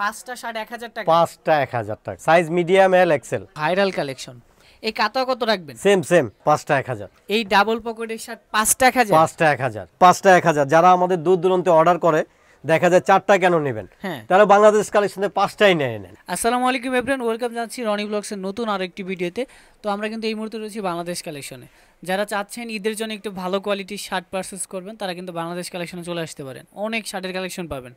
পাঁচটা শার্ট 1000 টাকা, পাঁচটা 1000 টাকা, size medium L XL, viral collection. এই কাতা কত রাখবেন? সেম পাঁচটা 1000। এই ডাবল পকেটের শার্ট পাঁচটা 1000, পাঁচটা 1000, পাঁচটা 1000। যারা আমাদের দূর দূরান্তে অর্ডার করে দেখা যায় চারটা কেন নেবেন, হ্যাঁ তারা বাংলাদেশ কালেকশনে পাঁচটাই নেন। আসসালামু আলাইকুম এভরিওয়ান, ওয়েলকাম জানাচ্ছি রনি ব্লগসের নতুন আরেকটি ভিডিওতে। তো আমরা কিন্তু এই মুহূর্তে রয়েছি বাংলাদেশ কালেকশনে। যারা চাচ্ছেন ঈদের জন্য একটু ভালো কোয়ালিটির শার্ট পারচেস করবেন তারা কিন্তু বাংলাদেশ কালেকশনে চলে আসতে পারেন, অনেক শার্টের কালেকশন পাবেন।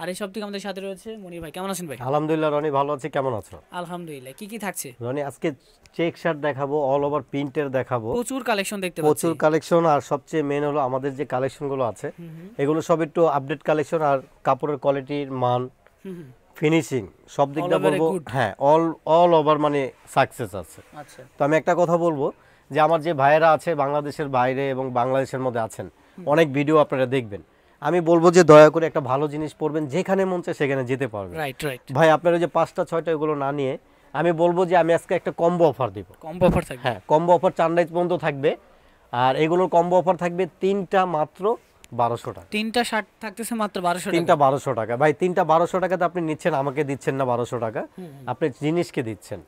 আর এই সব থেকে আমাদের সাথে রয়েছে মনির ভাই। কেমন আছেন ভাই? আলহামদুলিল্লাহ রনি, ভালো আছি, কেমন আছো? আলহামদুলিল্লাহ। কি থাকছে রনি? আজকে চেক শার্ট দেখাবো, অল ওভার প্রিন্টের দেখাবো, প্রচুর কালেকশন দেখতে পাচ্ছি, প্রচুর কালেকশন। আর সবচেয়ে মেন হলো আমাদের যে কালেকশনগুলো আছে এগুলো সব একটু আপডেট কালেকশন, আর কাপড়ের কোয়ালিটির মান, ফিনিশিং সব দিক দিয়ে বলবো হ্যাঁ অল ওভার মানে সাকসেস আছে। আচ্ছা, তো আমি একটা কথা বলবো যে আমার যে ভাইয়েরা আছে বাংলাদেশের বাইরে এবং বাংলাদেশের মধ্যে আছেন, অনেক ভিডিও আপনারা দেখবেন, আমি বলবো যে দয়া করে একটা ভালো জিনিস পড়বেন, যেখানে মন চায় সেখানে যেতে পারবেন। রাইট ভাই আপনারা যে পাঁচটা ছয়টা এগুলো না নিয়ে আমি বলবো যে আমি আজকে একটা কম্বো অফার দিব। কম্বো অফার থাকবে? হ্যাঁ, কম্বো অফার চান্দাইজ পর্যন্ত থাকবে। আর এগুলোর কম্বো অফার থাকবে তিনটা মাত্র 1200 টাকা। তিনটা শার্ট থাকতেছে মাত্র 1200 টাকা। তিনটা 1200 টাকা। ভাই তিনটা 1200 টাকাতে আপনি নিচ্ছেন, আমাকে দিচ্ছেন না 1200 টাকা, আপনি জিনিসকে দিচ্ছেন।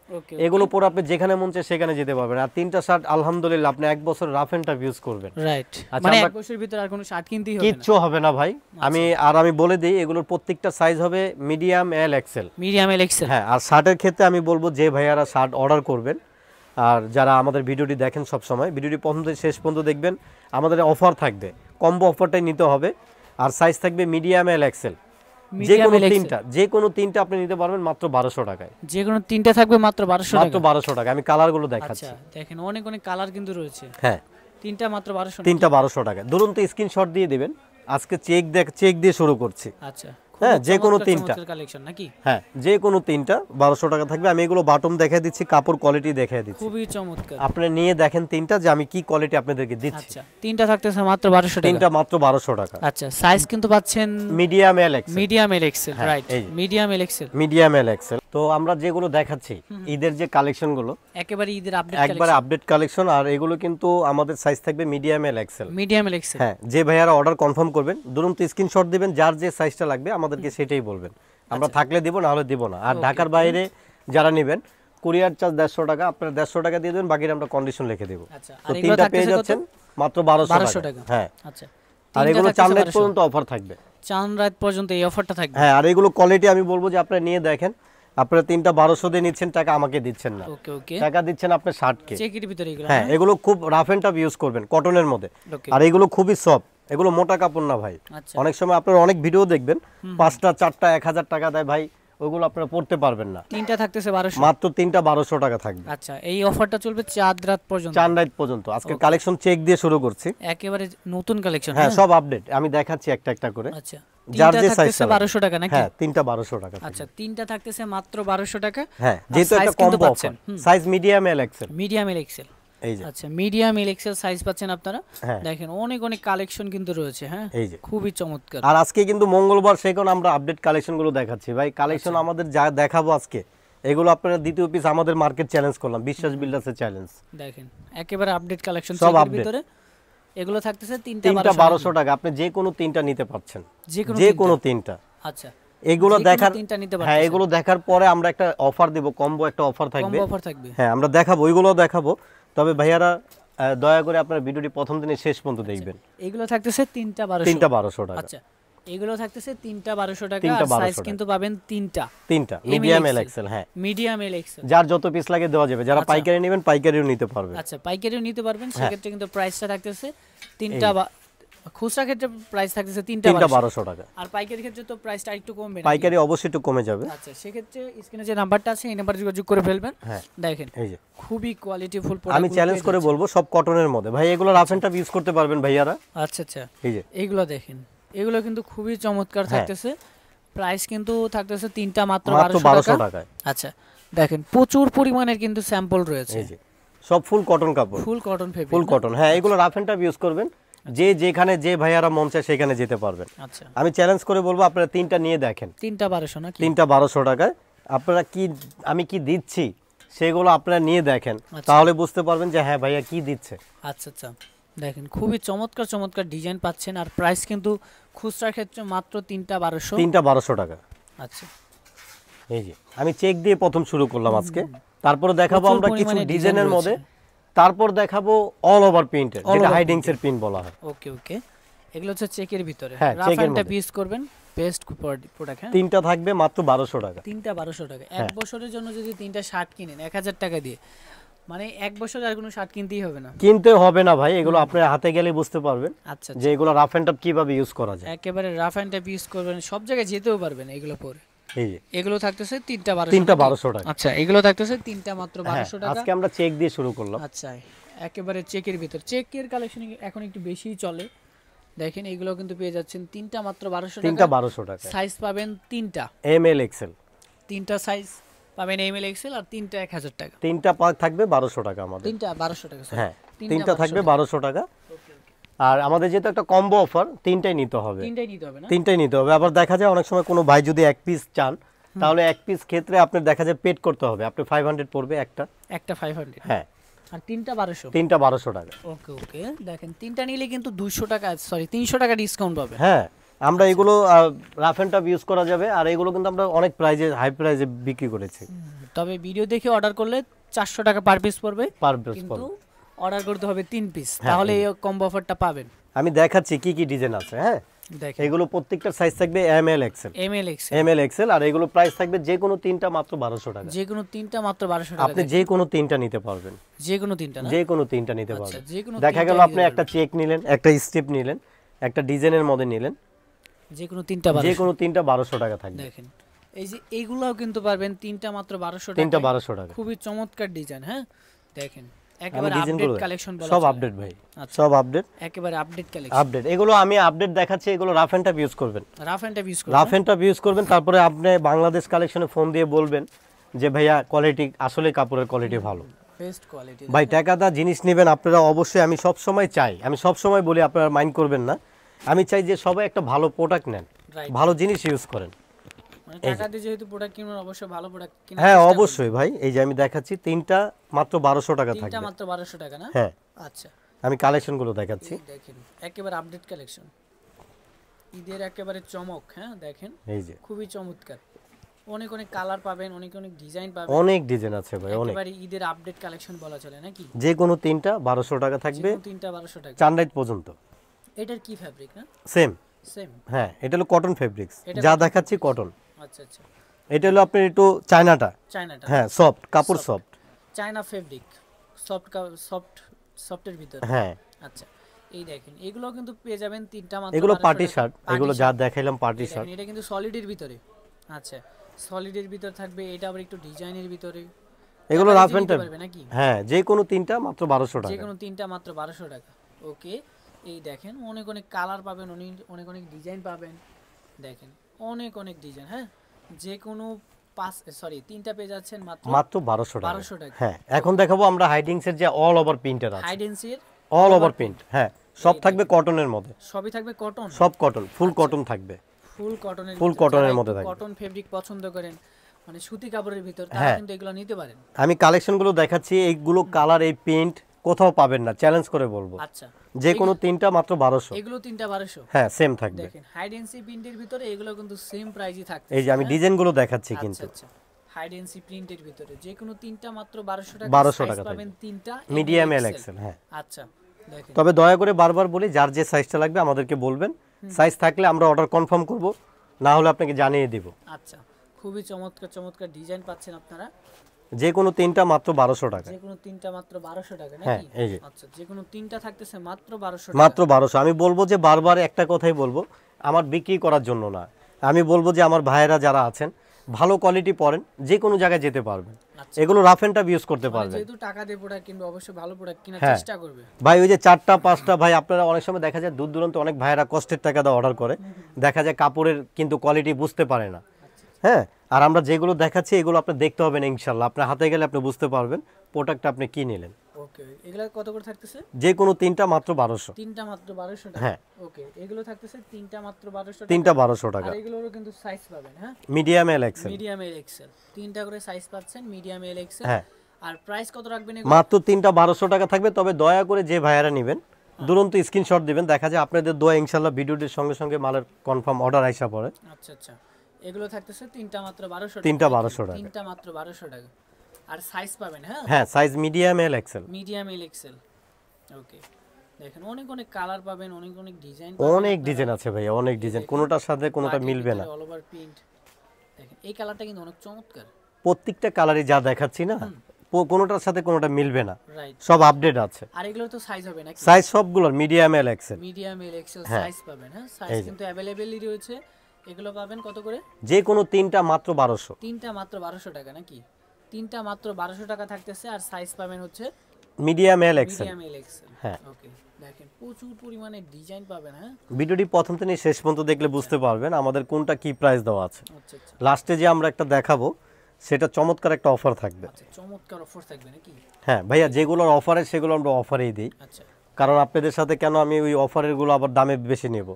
এগুলো পরে আপনি যেখানে মন চায় সেখানে যেতে পারবেন। আর তিনটা শার্ট আলহামদুলিল্লাহ আপনি এক বছর রাফ এন্ড টাফ ইউজ করবেন। রাইট, মানে এক বছরের ভিতর আর কোনো শার্ট কিনতেই হবে না, কিচ্ছু হবে না ভাই। আমি বলে দিই এগুলোর প্রত্যেকটা সাইজ হবে medium L XL. Medium L Excel. হ্যাঁ, আর শার্টের ক্ষেত্রে আমি বলবো যে ভাইয়ারা শার্ট অর্ডার করবেন আর যারা আমাদের ভিডিওটি দেখেন সব সময় ভিডিওটি প্রথম থেকে শেষ পর্যন্ত দেখবেন, আমাদের অফার থাকবে, কম্বো অফারটাই নিতে হবে। আর সাইজ থাকবে মিডিয়াম এল এক্সেল, যে কোনো তিনটা আপনি নিতে পারবেন মাত্র 1200 টাকায়। যে কোনো তিনটা থাকবে মাত্র 1200 টাকা। মাত্র 1200 টাকা। আমি কালারগুলো দেখাচ্ছি। আচ্ছা দেখেন, অনেক কালার কিন্তু রয়েছে। হ্যাঁ, তিনটা মাত্র 1200। তিনটা 1200 টাকা। ধরুন তো স্ক্রিনশট দিয়ে দিবেন। আজকে চেক দিয়ে শুরু করছি। আচ্ছা, হ্যাঁ, যে কোনো তিনটা কালেকশন নাকি? হ্যাঁ, যে কোনো তিনটা 1200 টাকা থাকবে। আমি এগুলো বাটন দেখিয়ে দিচ্ছি, কাপড় কোয়ালিটি দেখিয়ে দিচ্ছি, খুবই চমৎকার। আপনি নিয়ে দেখেন তিনটা যে আমি কি কোয়ালিটি আপনাদেরকে দিচ্ছি। আচ্ছা, তিনটা থাকতেছে মাত্র 1200 টাকা। তিনটা মাত্র 1200 টাকা। আচ্ছা, সাইজ কিন্তু পাচ্ছেন medium L XL. Medium L Excel, right, medium L XL. Medium L Excel. তো আমরা যেগুলো দেখাচ্ছি ঈদের যে কালেকশন গুলো একেবারে ঈদের আপডেট কালেকশন, একবারে আপডেট কালেকশন। আর এগুলো কিন্তু আমাদের সাইজ থাকবে medium L XL. Medium L Excel. হ্যাঁ, যে ভাইয়ারা অর্ডার কনফার্ম করবেন ধরুন তো স্ক্রিনশট দিবেন, যার যে সাইজটা লাগবে আমাদেরকে সেটাই বলবেন, আমরা থাকলে দিব, না হলে দিব না। আর ঢাকার বাইরে যারা নেবেন কুরিয়ার চার্জ 150 টাকা, আপনারা 150 টাকা দিয়ে দেবেন, বাকিটা আমরা কন্ডিশন লিখে দেব। আচ্ছা, তো তিনটা পেয়ে যাচ্ছেন মাত্র 1200 টাকা। হ্যাঁ, আচ্ছা, আর এগুলো চাঁদ রাত পর্যন্ত অফার থাকবে, চাঁদ রাত পর্যন্ত এই অফারটা থাকবে। হ্যাঁ, আর এগুলো কোয়ালিটি আমি বলবো যে আপনারা নিয়ে দেখেন। আপনারা তিনটা 1200 দিয়ে নিচ্ছেন, টাকা আমাকে দিচ্ছেন না, টাকা দিচ্ছেন আপনার শার্টকে। চেকের ভিতরে এগুলো। হ্যাঁ, এগুলো খুব রাফ এন্ড টাফ ইউজ করবেন, কটনের মধ্যে। আর এগুলো খুবই সফট, এগুলো মোটা কাপড় না ভাই। অনেক সময় আপনারা অনেক ভিডিও দেখবেন পাঁচটা চারটা 1000 টাকা দেয় ভাই, ওগুলো আপনারা পড়তে পারবেন না। তিনটা থাকতেছে 1200, মাত্র তিনটা 1200 টাকা থাকবে। আচ্ছা, এই অফারটা চলবে চাঁদ রাত পর্যন্ত, চাঁদ রাত পর্যন্ত। আজকে কালেকশন চেক দিয়ে শুরু করছি, একেবারে নতুন কালেকশন। হ্যাঁ, সব আপডেট আমি দেখাচ্ছি একটা একটা করে। আচ্ছা, যার যে সাইজ 1200 টাকা নাকি? হ্যাঁ, তিনটা 1200 টাকা। আচ্ছা, তিনটা থাকতেছে মাত্র 1200 টাকা। হ্যাঁ, যেহেতু একটা combo offer, size medium L XL. Medium L Excel, এই যে। আচ্ছা, মিডিয়াম এল এক্সেল সাইজ পাচ্ছেন আপনারা। দেখেন অনেক কালেকশন কিন্তু রয়েছে। হ্যাঁ, এই যে খুবই চমৎকার। আর আজকে কিন্তু মঙ্গলবার, সেই কারণে আমরা আপডেট কালেকশন গুলো দেখাচ্ছি ভাই। কালেকশন আমাদের যা দেখাবো আজকে এগুলো আপনারা দ্বিতীয় পিস আমাদের মার্কেট চ্যালেঞ্জ করলাম, বিশ্বাস বিল্ডার্স এর চ্যালেঞ্জ। দেখেন একেবারে আপডেট কালেকশন সব চেকের আপডেট। ভিতরে এগুলো থাকতেছে তিনটা 1200 টাকা। আপনি যে কোনো তিনটা নিতে পারছেন, যে কোনো তিনটা। আচ্ছা, এগুলো দেখার, হ্যাঁ, এগুলো দেখার পরে আমরা একটা অফার দেব, কম্বো একটা অফার থাকবে। হ্যাঁ, আমরা দেখাবো, ওইগুলো দেখাবো। তবে ভাইয়ারা দয়া করে আপনারা ভিডিওটি প্রথম দিনে শেষ পর্যন্ত দেখবেন। এগুলো থাকতেছে তিনটা 1200 টাকা। আচ্ছা, এগুলো থাকতেছে তিনটা 1200 টাকা। আর সাইজ কিন্তু পাবেন তিনটা মিডিয়াম এল এক্সেল। হ্যাঁ, মিডিয়াম এল এক্সেল, যার যত পিস লাগে দেওয়া যাবে। যারা পাইকারি নেবেন পাইকারিও নিতে পারবে। আচ্ছা, পাইকারিও নিতে পারবেন। সেক্ষেত্রে কিন্তু প্রাইসটা থাকতেছে তিনটা, খুচরা ক্ষেত্রে প্রাইস থাকতেছে তিনটা 1200 টাকা। আর পাইকারি ক্ষেত্রে তো প্রাইসটা একটু কমবে, পাইকারি অবশ্যই একটু কমে যাবে। আচ্ছা, সেক্ষেত্রে স্ক্রিনে যে নাম্বারটা আছে এই নাম্বারে যোগাযোগ করে ফেলবেন। হ্যাঁ, দেখেন এই যে খুবই কোয়ালিটিফুল প্রোডাক্ট। আমি চ্যালেঞ্জ করে বলবো সব কটনের মধ্যে ভাই, এগুলো রাফ এন্ড টাফ ইউজ করতে পারবেন ভাইয়ারা। আচ্ছা আচ্ছা, এই যে এইগুলো দেখেন, এগুলো কিন্তু খুবই চমৎকার থাকতেছে। প্রাইস কিন্তু থাকতেছে তিনটা মাত্র 1200 টাকা। আচ্ছা, দেখেন প্রচুর পরিমাণের কিন্তু স্যাম্পল রয়েছে। এই যে সব ফুল কটন কাপড়, ফুল কটন ফেব্রিক, ফুল কটন। হ্যাঁ, এগুলো রাফ এন্ড টাফ ইউজ করবেন, যে যেখানে যে ভাইয়ারা মন চায় সেখানে যেতে পারবেন। আচ্ছা, আমি চ্যালেঞ্জ করে বলবো আপনারা তিনটা নিয়ে দেখেন। তিনটা 1200 নাকি? তিনটা 1200 টাকায় আপনারা কি আমি কি দিচ্ছি সেগুলো আপনারা নিয়ে দেখেন, তাহলে বুঝতে পারবেন যে হ্যাঁ ভাইয়া কি দিচ্ছে। আচ্ছা আচ্ছা, দেখেন খুবই চমৎকার চমৎকার ডিজাইন পাচ্ছেন। আর প্রাইস কিন্তু খুচরা ক্ষেত্রে মাত্র তিনটা 1200 টাকা। আচ্ছা, এই যে আমি চেক দিয়ে প্রথম শুরু করলাম আজকে, তারপরে দেখাবো প্রচুর আমরা কিছু পরিমাণে ডিজাইনের design মধ্যে, রয়েছে। তারপর দেখাবো অল ওভার প্রিন্টের, All যেটা over হাইডিংস এর প্রিন্ট বলা হয়। ওকে ওকে, এগুলো হচ্ছে চেকের ভিতরে, হ্যাঁ, রাফ চেকের এন্ড মধ্যে। পিস করবেন, বেস্ট প্রোডাক্ট। হ্যাঁ, তিনটা থাকবে মাত্র 1200 টাকা। তিনটা 1200 টাকা। এক হ্যাঁ। বছরের জন্য যদি তিনটা শার্ট কিনেন 1000 টাকা দিয়ে, মানে এক বছর আর কোনো শার্ট কিনতেই হবে না। কিনতে হবে না ভাই, এগুলো আপনার হাতে গেলে বুঝতে পারবেন আচ্ছা যে এগুলো রাফ এন্ড টাফ কিভাবে ইউজ করা যায়। একেবারে রাফ এন্ড ইউজ করবেন, সব জায়গায় যেতেও পারবেন এগুলো পরে। এই যে এগুলো থাকতেছে তিনটা 1200 তিনটা নাকি? 1200 টাকা। আচ্ছা, এগুলো থাকতেছে তিনটা মাত্র হ্যাঁ, 1200 টাকা। আজকে আমরা চেক দিয়ে শুরু করলাম। আচ্ছা, একেবারে চেকের ভিতর, চেকের কালেকশন এখন একটু বেশিই চলে। দেখেন এগুলো কিন্তু পেয়ে যাচ্ছেন তিনটা মাত্র 1200 টাকা। তিনটা 1200 টাকা। সাইজ পাবেন তিনটা, এম এল এক্সেল তিনটা সাইজ পাবেন, এম এল এক্সেল, আর তিনটা 1000 টাকা। তিনটা পাক থাকবে 1200 টাকা আমাদের। তিনটা 1200 টাকা sorry। হ্যাঁ, তিনটা থাকবে 1200 টাকা। ওকে ওকে, আর আমাদের যেহেতু একটা কম্বো অফার, তিনটাই নিতে হবে। তিনটাই নিতে হবে না? তিনটাই নিতে হবে। আবার দেখা যায় অনেক সময় কোনো ভাই যদি এক পিস চান, তাহলে এক পিস ক্ষেত্রে আপনার দেখা যায় পেড করতে হবে, আপনি 500 পড়বে একটা। একটা 500, হ্যাঁ, আর তিনটা 1200। তিনটা 1200 টাকা। ওকে ওকে, দেখেন তিনটা নিলে কিন্তু 200 টাকা সরি 300 টাকা ডিসকাউন্ট পাবে। হ্যাঁ, আমরা এগুলো রাফ এন্ড টাফ ইউজ করা যাবে, আর এগুলো কিন্তু আমরা অনেক প্রাইজে, হাই প্রাইজে বিক্রি করেছি। তবে ভিডিও দেখে অর্ডার করলে 400 টাকা পার পিস পড়বে, পার পিস কিন্তু অর্ডার করতে হবে 3 পিস, হ্যাঁ, তাহলে এই কম্বো অফারটা পাবেন। আমি দেখাচ্ছি কি কি ডিজাইন আছে। হ্যাঁ, দেখেন এগুলো প্রত্যেকটার সাইজ থাকবে M L XL, M L X, M L XL, আর এগুলো প্রাইস থাকবে যে কোনো তিনটা মাত্র 1200 টাকা। যে কোনো তিনটা মাত্র 1200 টাকা। আপনি যে কোনো তিনটা নিতে পারবেন, যে কোনো তিনটা না? যে কোনো তিনটা নিতে আচ্ছা, পারবেন। যে কোনো দেখা গেল তিনটা আপনি নিতে একটা চেক নিলেন, একটা স্টেপ নিলেন, একটা ডিজাইনের মধ্যে নিলেন, যে কোনো তিনটা যে 1200। কোনো তিনটা 1200 টাকা থাকবে। দেখেন এই যে এইগুলাও কিন্তু পারবেন তিনটা মাত্র 1200 টাকা। তিনটা 1200 টাকা। খুবই চমৎকার ডিজাইন। হ্যাঁ, দেখেন আমি একেবারে ডিজাইনগুলো আপডেট কালেকশন বলা সব চলে। আপডেট ভাই, আচ্ছা। সব আপডেট, একেবারে আপডেট কালেকশন। আপডেট। এগুলো আমি আপডেট দেখাচ্ছি, এগুলো রাফ এন্ড টাফ ইউজ করবেন, রাফ এন্ড ইউজ করুন। রাফ এন্ড টাফ ইউজ করবেন। তারপরে আপনি বাংলাদেশ কালেকশনে ফোন দিয়ে বলবেন যে ভাইয়া কোয়ালিটি, আসলে কাপড়ের কোয়ালিটি ভালো বেস্ট কোয়ালিটি। ভাই, টাকাটা জিনিস নেবেন আপনারা অবশ্যই। আমি সব সময় চাই, আমি সব সময় বলি, আপনারা মাইন্ড করবেন না, আমি চাই যে সবাই একটা ভালো প্রোডাক্ট নেন, রাইট, ভালো জিনিস ইউজ করেন। মানে টাকা দিয়ে যেহেতু প্রোডাক্ট কিনবেন, অবশ্যই ভালো প্রোডাক্ট কিনা। হ্যাঁ, অবশ্যই ভাই। এই যে আমি দেখাচ্ছি তিনটা মাত্র 1200 টাকা তিনটা থাকবে। মাত্র 1200 টাকা না? হ্যাঁ, আচ্ছা, আমি কালেকশনগুলো দেখাচ্ছি। এই দেখেন একেবারে আপডেট কালেকশন, ঈদের একেবারে চমক। হ্যাঁ, দেখেন এই যে খুবই চমৎকার, অনেক অনেক কালার পাবেন, অনেক অনেক ডিজাইন পাবেন, অনেক ডিজাইন আছে ভাই, অনেক। একেবারে ঈদের আপডেট কালেকশন বলা চলে নাকি? যে কোনো তিনটা 1200 টাকা থাকবে, যেকোনো তিনটা 1200 টাকা। চান্ডাইট পর্যন্ত। এটার কি ফ্যাব্রিক না? সেম। সেম। হ্যাঁ, এটা হলো কটন ফেব্রিক্স, এটা যা cotton দেখাচ্ছি কটন। আচ্ছা আচ্ছা, এটা হলো আপনার একটু চায়নাটা, চায়নাটা। হ্যাঁ সফট, কাপড় soft. China fabric, soft soft সফটের ভিতরে। হ্যাঁ, আচ্ছা, এই দেখেন এগুলো কিন্তু পেয়ে যাবেন তিনটা মাত্র এগুলো 1200 পার্টি টাকা। শার্ট, Party এগুলো যা shirt। দেখাইলাম পার্টি এই শার্ট। দেখেন, এটা কিন্তু সলিডের ভিতরে। আচ্ছা, সলিডের ভিতর থাকবে, এটা আবার একটু ডিজাইনের ভিতরে। এগুলো টাকা রাফ দিয়ে এন্ড নিতে টাফ। পারবে নাকি? হ্যাঁ, যে কোনো তিনটা মাত্র 1200 যে টাকা। কোনো তিনটা মাত্র 1200 টাকা। ওকে, এই দেখেন অনেক অনেক কালার পাবেন, অনেক অনেক ডিজাইন পাবেন। দেখেন অনেক অনেক ডিজাইন। হ্যাঁ, যে কোনো তিনটা পেয়ে যাচ্ছেন মাত্র মাত্র 1200 টাকা। 1200 টাকা। হ্যাঁ, এখন দেখাবো আমরা হাইডিংস এর যে অল ওভার প্রিন্টার আছে, হাইডেন্সির অল ওভার প্রিন্ট। হ্যাঁ, সব থাকবে কটনের মধ্যে, সবই থাকবে কটন, সব কটন, ফুল কটন থাকবে। ফুল কটনের, ফুল কটনের মধ্যে থাকবে। কটন ফেব্রিক পছন্দ করেন, মানে সুতি কাপড়ের ভিতর, তারা হ্যাঁ। কিন্তু এগুলো নিতে পারেন। আমি কালেকশনগুলো দেখাচ্ছি, এইগুলো কালার, এই প্রিন্ট কোথাও পাবেন না, চ্যালেঞ্জ করে বলবো। আচ্ছা, যে কোনো তিনটা মাত্র 1200। এগুলো তিনটা 1200। হ্যাঁ, সেম থাকবে। দেখেন হাইডেন্সি প্রিন্টের ভিতরে এগুলো কিন্তু সেম প্রাইসই থাকছে। এই যে আমি ডিজাইনগুলো দেখাচ্ছি কিন্তু। আচ্ছা, হাইডেন্সি প্রিন্টের ভিতরে যে কোনো তিনটা মাত্র 1200 টাকা। 1200 size টাকা পাবেন তিনটা, মিডিয়াম ML, এল XL। এক্সেল। হ্যাঁ, আচ্ছা, দেখেন তবে দয়া করে বারবার বলি, যার যে সাইজটা লাগবে আমাদেরকে বলবেন, সাইজ থাকলে আমরা অর্ডার কনফার্ম করব, না হলে আপনাকে জানিয়ে দিব। আচ্ছা, খুবই চমৎকার চমৎকার ডিজাইন পাচ্ছেন আপনারা। যে কোনো তিনটা মাত্র 1200 টাকা। যে কোনো তিনটা মাত্র 1200 টাকা হ্যাঁ, নাকি? এই যে আচ্ছা, যে কোনো তিনটা থাকতেছে মাত্র 1200 টাকা। মাত্র 1200। আমি বলবো যে বারবার একটা কথাই বলবো, আমার বিক্রি করার জন্য না, আমি বলবো যে আমার ভাইয়েরা যারা আছেন ভালো কোয়ালিটি পরেন, যে কোনো জায়গায় যেতে পারবেন, আচ্ছা, এগুলো রাফ এন্ড টাফ ইউজ করতে মানে পারবেন। যেহেতু টাকা দিয়ে প্রোডাক্ট কিনবে, অবশ্যই ভালো প্রোডাক্ট কেনার হ্যাঁ। চেষ্টা করবে। ভাই ওই যে 4টা 5টা ভাই, আপনারা অনেক সময় দেখা যায় দূর দূরান্ত অনেক ভাইয়েরা কষ্টের টাকা দিয়ে অর্ডার করে, দেখা যায় কাপড়ের কিন্তু কোয়ালিটি বুঝতে পারে না। হ্যাঁ, আর আমরা যেগুলো দেখাচ্ছি এগুলো আপনি দেখতে হবে না, ইনশাল্লাহ আপনার হাতে গেলে আপনি বুঝতে পারবেন প্রোডাক্টটা আপনি কি নিলেন। ওকে, এগুলা কত করে থাকতেছে? যে কোনো তিনটা মাত্র 1200। তিনটা মাত্র 1200 টাকা। হ্যাঁ। ওকে, এগুলো থাকতেছে তিনটা মাত্র 1200 টাকা। তিনটা 1200 টাকা। আর এগুলোরও কিন্তু সাইজ পাবেন। হ্যাঁ, medium L XL. Medium L Excel, তিনটা করে সাইজ পাচ্ছেন, মিডিয়াম এল এক্সেল। হ্যাঁ, আর প্রাইস কত রাখবেন এগুলো? মাত্র তিনটা 1200 টাকা থাকবে। তবে দয়া করে যে ভাইয়ারা নেবেন দুরন্ত স্ক্রিনশট দিবেন, দেখা যায় আপনাদের দোয়া ইনশাল্লাহ ভিডিওটির সঙ্গে সঙ্গে মালের কনফার্ম অর্ডার আইসা পড়ে। আচ্ছা আচ্ছা, এগুলো থাকতেছে তিনটা মাত্র 1200 টাকা। তিনটা 1200 টাকা। তিনটা মাত্র 1200 টাকা। আর সাইজ পাবেন, হ্যাঁ হ্যাঁ, size medium L XL. Medium L XL. Okay, দেখেন অনেক অনেক কালার পাবেন, অনেক অনেক ডিজাইন অনেক ডিজাইন আছে ভাইয়া, অনেক ডিজাইন, কোনোটার সাথে কোনোটা মিলবে না। অল ওভার প্রিন্ট দেখেন, এই কালারটা কিন্তু অনেক চমৎকার। প্রত্যেকটা কালারই যা দেখাচ্ছি না, কোনোটার সাথে কোনোটা মিলবে না, রাইট। সব আপডেট আছে। আর এগুলো তো সাইজ হবে নাকি? সাইজ সবগুলোর medium L XL. Medium L XL size পাবেন, হ্যাঁ সাইজ কিন্তু अवेलेबलই রয়েছে। এগুলো পাবেন কত করে? যে কোনো তিনটা মাত্র 1200। তিনটা মাত্র 1200 টাকা নাকি? তিনটা মাত্র 1200 টাকা থাকতেছে। আর সাইজ পাবেন হচ্ছে medium L XL. Medium L Excel. হ্যাঁ, ওকে, দেখেন প্রচুর পরিমাণে ডিজাইন পাবেন। হ্যাঁ, ভিডিওটি প্রথম থেকে শেষ পর্যন্ত দেখলে বুঝতে পারবেন আমাদের কোনটা কি প্রাইস দেওয়া আছে। আচ্ছা আচ্ছা লাস্টে যে আমরা একটা দেখাবো সেটা চমৎকার একটা অফার থাকবে। আচ্ছা, চমৎকার অফার থাকবে নাকি? হ্যাঁ ভাইয়া, যেগুলোর অফারে সেগুলো আমরা অফারেই দিই, আচ্ছা, কারণ আপনাদের সাথে কেন আমি ওই অফারের গুলো আবার দামে বেশি নেব।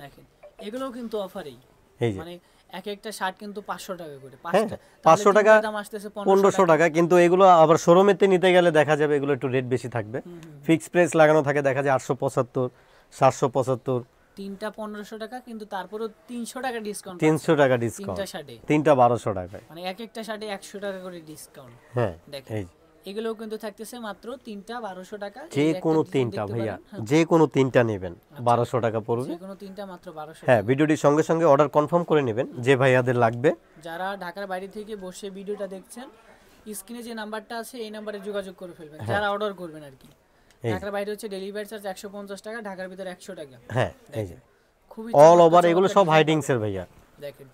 দেখেন এগুলোও কিন্তু অফারেই, এই যে মানে এক একটা শার্ট কিন্তু 500 টাকা করে। হ্যাঁ, 500 500 টাকা দাম আসতেছে 1500 টাকা, কিন্তু এগুলো আবার শোরুমেতে নিতে গেলে দেখা যাবে এগুলো একটু রেট বেশি থাকবে। ফিক্স প্রাইস লাগানো থাকে, দেখা যায় 875, 775। তিনটা 1500 টাকা, কিন্তু তারপরেও 300 টাকা ডিসকাউন্ট। 300 টাকা ডিসকাউন্ট, তিনটা শার্টে, তিনটা 1200 টাকায়। মানে এক একটা শার্টে 100 টাকা করে ডিসকাউন্ট। হ্যাঁ, দেখেন এই যে এগুলোও কিন্তু থাকতেছে মাত্র তিনটা 1200 টাকা। যে কোনো তিনটা ভাইয়া, যে কোনো তিনটা নেবেন 1200 টাকা পড়বে। যে কোনো তিনটা মাত্র 1200। হ্যাঁ, ভিডিওটির সঙ্গে সঙ্গে অর্ডার কনফার্ম করে নেবেন যে ভাইয়াদের লাগবে। যারা ঢাকার বাইরে থেকে বসে ভিডিওটা দেখছেন, স্ক্রিনে যে নাম্বারটা আছে এই নাম্বারে যোগাযোগ করে ফেলবেন যারা অর্ডার করবেন আর কি। ঢাকার বাইরে হচ্ছে ডেলিভারি চার্জ 150 টাকা, ঢাকার ভিতরে 100 টাকা। হ্যাঁ, এই যে খুবই অল ওভার এগুলো সব হাইডিংস এর ভাইয়া। দেখেন,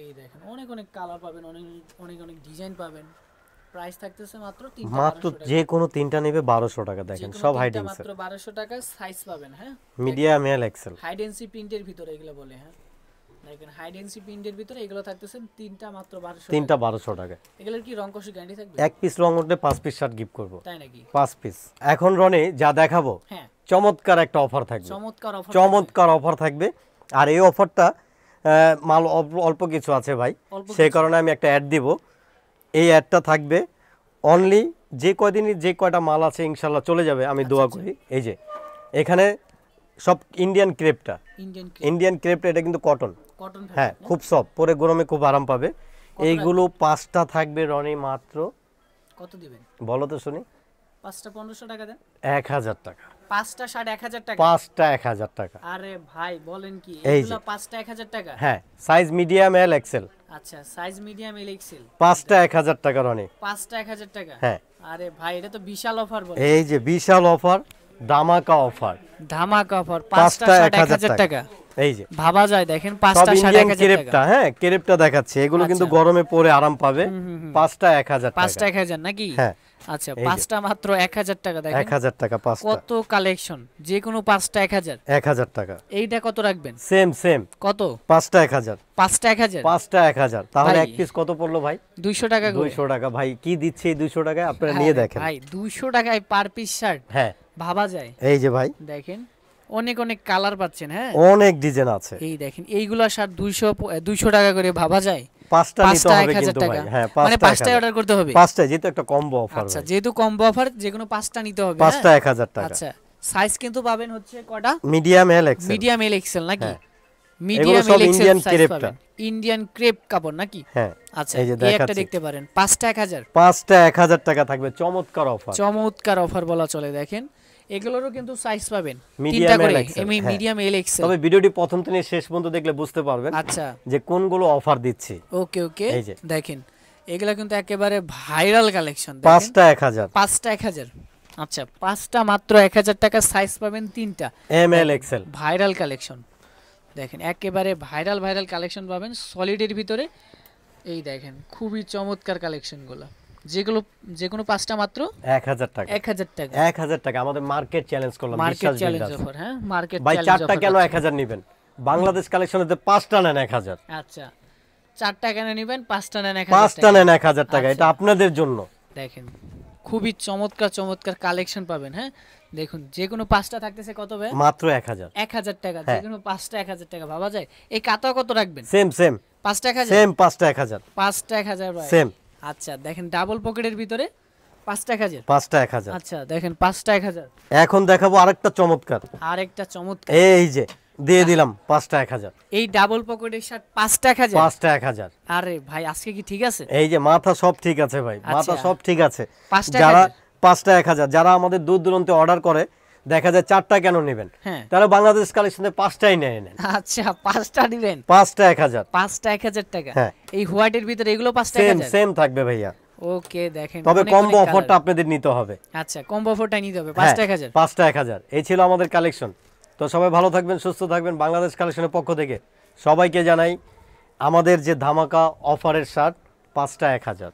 এই দেখেন অনেক অনেক কালার পাবেন, অনেক অনেক অনেক ডিজাইন পাবেন। প্রাইস থাকতেছে মাত্র তিনটা মাত্র 1200 টাকা। যে কোনো তিনটা নেবে 1200 টাকা। দেখেন যেকোনো সব তিনটা হাইডিংস এর, মাত্র 1200 টাকা। সাইজ পাবেন, হ্যাঁ মিডিয়াম এল এক্সেল। হাইডেন্সি প্রিন্টের ভিতরে এগুলো বলে। হ্যাঁ, দেখেন হাইডেন্সি প্রিন্টের ভিতরে এগুলো থাকতেছে তিনটা মাত্র 1200 টাকা। তিনটা 1200 টাকা। এগুলোর কি রং কষি গ্যারান্টি থাকবে? এক পিস রং উঠলে 5 পিস শার্ট গিফট করব। তাই নাকি? 5 পিস। এখন রনে যা দেখাবো, হ্যাঁ চমৎকার একটা অফার থাকবে, চমৎকার অফার। চমৎকার অফার থাকবে। আর এই অফারটা মাল অল্প কিছু আছে ভাই, সেই কারণে আমি একটা অ্যাড দিব। এই অ্যাডটা থাকবে অনলি যে কয়দিনই যে কয়টা মাল আছে ইনশাল্লাহ চলে যাবে, আমি দোয়া করি। এই যে এখানে সব ইন্ডিয়ান ক্রেপটা, ইন্ডিয়ান ক্রেপটা, এটা কিন্তু কটন। কটন, হ্যাঁ, খুব সফট, পরে গরমে খুব আরাম পাবে। এইগুলো 5টা থাকবে রনি মাত্র, কত দিবেন বলো তো শুনি? 5টা 1500 টাকা দেন। 1000 টাকা। 5টা শার্ট 1000 টাকা? 5টা 1000 টাকা। আরে ভাই বলেন কি, এই এগুলো যে 5টা 1000 টাকা? হ্যাঁ, সাইজ মিডিয়াম এল এক্সেল। আচ্ছা, সাইজ মিডিয়াম এল এক্সেল। 5টা 1000 টাকা রনি। 5টা 1000 টাকা? হ্যাঁ। আরে ভাই এটা তো বিশাল অফার বলে। এই যে বিশাল অফার, ধামাকা অফার, ধামাকা অফার। 5টা শার্ট 1000 টাকা। এই যে ভাবা যায়, দেখেন সব 5টা শার্ট ইন্ডিয়ান 1000 ক্রেপটা। টাকা। হ্যাঁ, ক্রেপটা দেখাচ্ছে, এগুলো কিন্তু গরমে পরে আরাম পাবে। 5টা 1000 টাকা। 5টা 1000 নাকি? হ্যাঁ। আচ্ছা, 5টা মাত্র 1000 টাকা। দেখেন 1000 টাকা 5টা। কত কালেকশন, যে কোনো 5টা 1000। 1000 টাকা। এইটা কত রাখবেন? সেম কত? 5টা 1000। 5টা 1000? 5টা 1000, তাহলে ভাই, এক পিস কত পড়লো ভাই? 200 টাকা করে। 200 টাকা ভাই, কি দিচ্ছে এই 200 টাকায়? আপনারা নিয়ে দেখেন ভাই 200 টাকায় পার পিস শার্ট, হ্যাঁ ভাবা যায়। এই যে ভাই দেখেন অনেক অনেক কালার পাচ্ছেন। হ্যাঁ, অনেক ডিজাইন আছে। এই দেখেন এইগুলা শার্ট 200 টাকা করে, ভাবা যায়। 5টা নিতে 5টা হবে 1000 কিন্তু ভাই। টাকা, হ্যাঁ, মানে 5টা 5টায় অর্ডার করতে হবে। 5টা, যেহেতু একটা কম্বো অফার। আচ্ছা, যেহেতু কম্বো অফার, যে কোনো 5টা নিতে হবে। 5টা 1000 টাকা। আচ্ছা, সাইজ কিন্তু পাবেন হচ্ছে কটা? Medium L XL. Medium L Excel নাকি? হ্যাঁ। মিডিয়াম সব এল এক্সেল ইন্ডিয়ান সাইজ ক্রেপটা। পাবেন, ইন্ডিয়ান ক্রেপ কাপড় নাকি? হ্যাঁ। আচ্ছা, এই যে এই একটা দেখাচ্ছি। দেখতে পারেন 5টা 1000। 5টা 1000 টাকা থাকবে, চমৎকার অফার। চমৎকার অফার বলা চলে। দেখেন এগুলোরও কিন্তু সাইজ পাবেন Medium তিনটা করে, L XL, এমনি হ্যাঁ। Medium L Excel. তবে ভিডিওটি প্রথম থেকে শেষ পর্যন্ত দেখলে বুঝতে পারবেন আচ্ছা, যে কোনগুলো অফার দিচ্ছি। ওকে ওকে। এই যে দেখেন এগুলা কিন্তু একেবারে ভাইরাল কালেকশন। 5টা 1000। 5টা 1000। আচ্ছা, 5টা মাত্র 1000 টাকা, সাইজ পাবেন তিনটা, M L XL. Viral collection. দেখেন একেবারে ভাইরাল কালেকশন পাবেন সলিডের ভিতরে। এই দেখেন খুবই চমৎকার কালেকশনগুলো, যেগুলো যে কোনো 5টা মাত্র 1000 টাকা। 1000 টাকা। 1000 টাকা। আমাদের মার্কেট চ্যালেঞ্জ করলাম, মার্কেট বিশাল চ্যালেঞ্জ বিল আছে অফার। হ্যাঁ, মার্কেট ভাই। চ্যালেঞ্জ 4টা অফার। কেন 1000 নেবেন? বাংলাদেশ কালেকশনেতে 5টা নেন 1000। আচ্ছা, 4টা কেন নেবেন? 5টা নেন 1000 5টা টাকা। নেন 1000 টাকা, এটা আপনাদের জন্য। দেখেন খুবই চমৎকার কালেকশন পাবেন। হ্যাঁ, দেখুন যে কোনো 5টা থাকতেছে কত ভাই? মাত্র 1000। 1000 টাকা। যে কোনো 5টা 1000 টাকা, ভাবা যায়। এই কাতা কত রাখবেন? সেম 5টা 1000। সেম 5টা 1000। 5টা 1000 ভাই। সেম। আচ্ছা, দেখেন ডাবল পকেটের ভিতরে 5টা 1000। 5টা 1000। আচ্ছা, দেখেন 5টা 1000। এখন দেখাবো আরেকটা চমৎকার। আরেকটা চমৎকার। এই যে দিয়ে দিলাম 5টা 1000, এই ডাবল পকেটের শার্ট 5টা 1000? 5টা 1000। আরে ভাই আজকে কি ঠিক আছে? এই যে মাথা সব ঠিক আছে ভাই, মাথা আচ্ছা। সব ঠিক আছে। 5টা যারা 1000? 5টা 1000, যারা আমাদের দূর দূরান্তে অর্ডার করে দেখা যায় 4টা কেন নেবেন, হ্যাঁ। তাহলে বাংলাদেশ কালেকশনে 5টাই নিয়ে নেন। আচ্ছা 5টা দিবেন? 5টা 1000, 5টা 1000 টাকা? হ্যাঁ। এই হোয়াইটের ভিতরে এগুলো 5টা সেম 1000? সেম থাকবে ভাইয়া, ওকে দেখেন তবে অনেক কম্বো অনেক অফারটা colour। আপনাদের নিতে হবে। আচ্ছা কম্বো অফারটা নিতে হবে হ্যাঁ, 5টা 1000? 5টা 1000। এই ছিল আমাদের কালেকশন। তো সবাই ভালো থাকবেন, সুস্থ থাকবেন। বাংলাদেশ কালেকশনের পক্ষ থেকে সবাইকে জানাই আমাদের যে ধামাকা অফারের শার্ট 5টা 1000।